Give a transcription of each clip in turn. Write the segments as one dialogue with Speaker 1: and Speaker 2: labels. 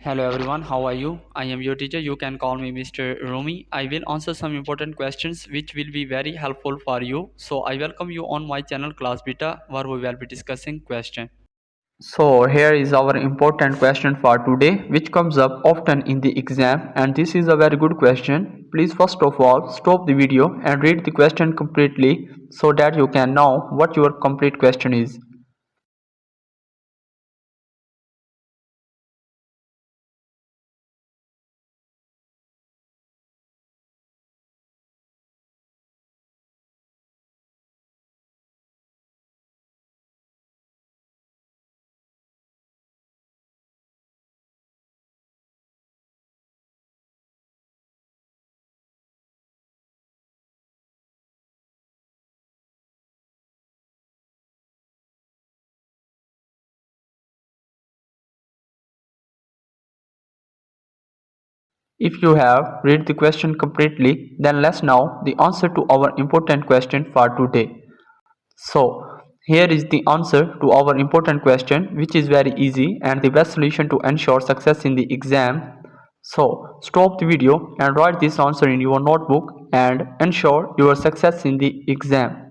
Speaker 1: Hello everyone, how are you? I am your teacher. You can call me Mr. Rumi. I will answer some important questions which will be very helpful for you. So I welcome you on my channel Class Beta where we will be discussing question. So here is our important question for today which comes up often in the exam, and this is a very good question. Please first of all stop the video and read the question completely so that you can know what your complete question is. If you have read the question completely, then let's know the answer to our important question for today. So, here is the answer to our important question, which is very easy and the best solution to ensure success in the exam. So, stop the video and write this answer in your notebook and ensure your success in the exam.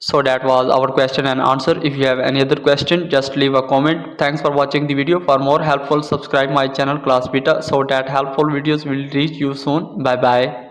Speaker 1: So that was our question and answer. If you have any other question, just leave a comment. Thanks for watching the video. For more helpful, subscribe my channel Class Beta so that helpful videos will reach you soon. Bye bye.